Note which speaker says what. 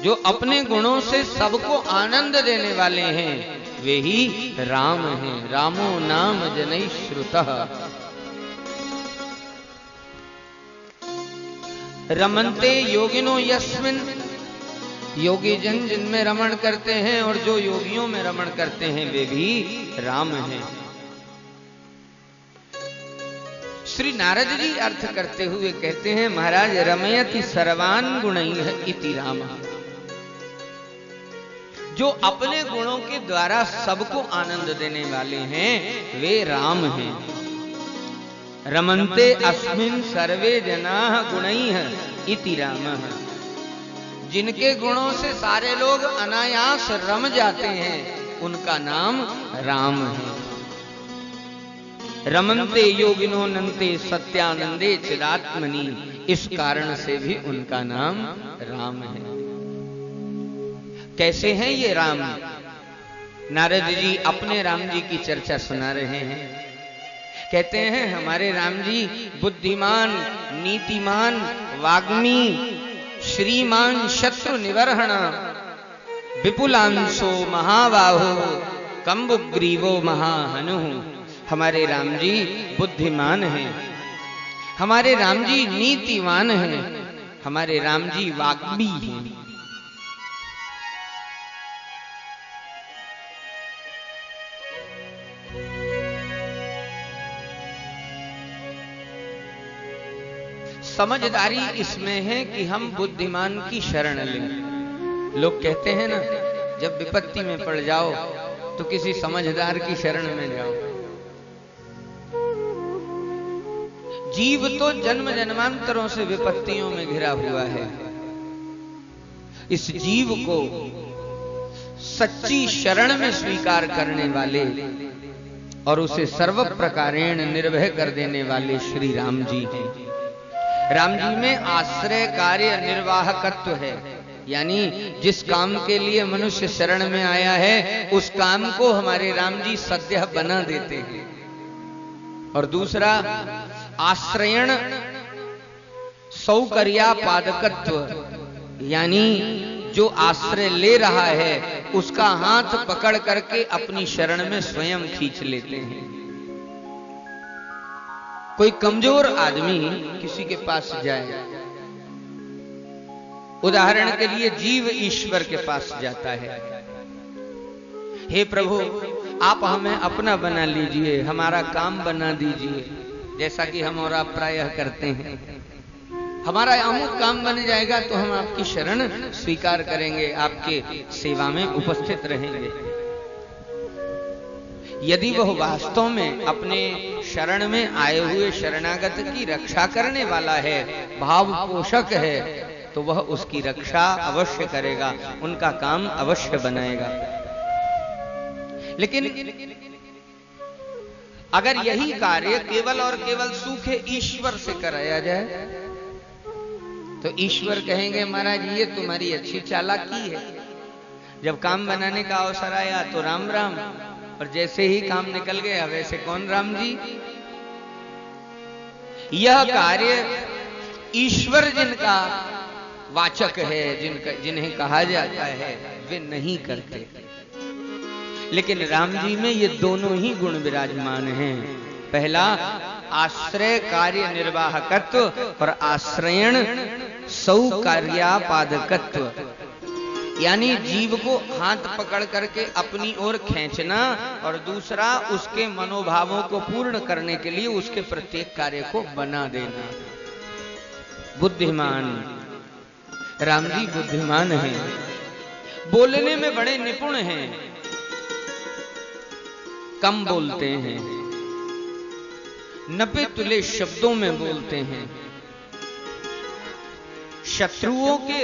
Speaker 1: जो अपने गुणों से सबको आनंद देने वाले हैं वे ही राम हैं। रामो नाम जनैः श्रुतः। रमन्ते योगिनो यस्मिन्, योगी जन जिनमें रमण करते हैं और जो योगियों में रमण करते हैं वे भी राम हैं। श्री नारद जी अर्थ करते हुए कहते हैं, महाराज रमयति सर्वान् गुणैः इति रामः। जो अपने गुणों के द्वारा सबको आनंद देने वाले हैं वे राम हैं। रमन्ते अस्मिन् सर्वे जनाः गुणैः इति रामः। जिनके गुणों से सारे लोग अनायास रम जाते हैं उनका नाम राम है। रमन्ते योगिनो नन्ते सत्यानंदे चिदात्मनि, इस कारण से भी उनका नाम राम है। कैसे हैं ये राम? नारद जी अपने राम जी की चर्चा सुना रहे हैं। कहते हैं हमारे राम जी बुद्धिमान, नीतिमान, वाग्मी, श्रीमान, शत्रु निवर्हण, विपुलांशो महाबाहो, कंबुग्रीवो महाहनु। हमारे राम जी बुद्धिमान हैं, हमारे राम जी नीतिवान हैं, हमारे राम जी वाग्मी हैं। समझदारी इसमें है कि हम बुद्धिमान की शरण लें। लोग कहते हैं ना, जब विपत्ति में पड़ जाओ तो किसी समझदार की शरण में जाओ। जीव तो जन्म जन्मांतरों से विपत्तियों में घिरा हुआ है। इस जीव को सच्ची शरण में स्वीकार करने वाले और उसे सर्व प्रकारेण निर्भय कर देने वाले श्री राम जी हैं। राम जी में आश्रय कार्य निर्वाहकत्व है, यानी जिस काम के लिए मनुष्य शरण में आया है उस काम को हमारे राम जी सद्यः बना देते हैं। और दूसरा आश्रयण सौकर्यापादकत्व, यानी जो आश्रय ले रहा है उसका हाथ पकड़ करके अपनी शरण में स्वयं खींच लेते हैं। कोई कमजोर आदमी किसी के पास जाए, उदाहरण के लिए जीव ईश्वर के पास जाता है, हे प्रभु आप हमें अपना बना लीजिए, हमारा काम बना दीजिए, जैसा कि हम और आप प्रायः करते हैं। हमारा अमुक काम बन जाएगा तो हम आपकी शरण स्वीकार करेंगे, आपके सेवा में उपस्थित रहेंगे। यदि वह वास्तव में अपने शरण में आए हुए शरणागत की रक्षा करने वाला है, भाव पोषक है, तो वह उसकी रक्षा अवश्य करेगा, उनका काम अवश्य बनाएगा। लेकिन अगर यही कार्य केवल और केवल सूखे ईश्वर से कराया जाए तो ईश्वर कहेंगे महाराज ये तुम्हारी अच्छी चालाकी है, जब काम बनाने का अवसर आया तो राम राम, और जैसे ही काम निकल गया वैसे कौन राम जी। यह कार्य ईश्वर जिनका वाचक है, जिन्हें कहा जाता है, वे नहीं करते। लेकिन राम जी में ये दोनों ही गुण विराजमान हैं। पहला आश्रय कार्य निर्वाहकत्व और आश्रयण सौकार्यापादकत्व, यानी जीव को हाथ पकड़ करके अपनी ओर खींचना, और दूसरा उसके मनोभावों को पूर्ण करने के लिए उसके प्रत्येक कार्य को बना देना। बुद्धिमान राम जी बुद्धिमान हैं, बोलने में बड़े निपुण हैं, कम बोलते हैं, नपे तुले शब्दों में बोलते हैं, शत्रुओं के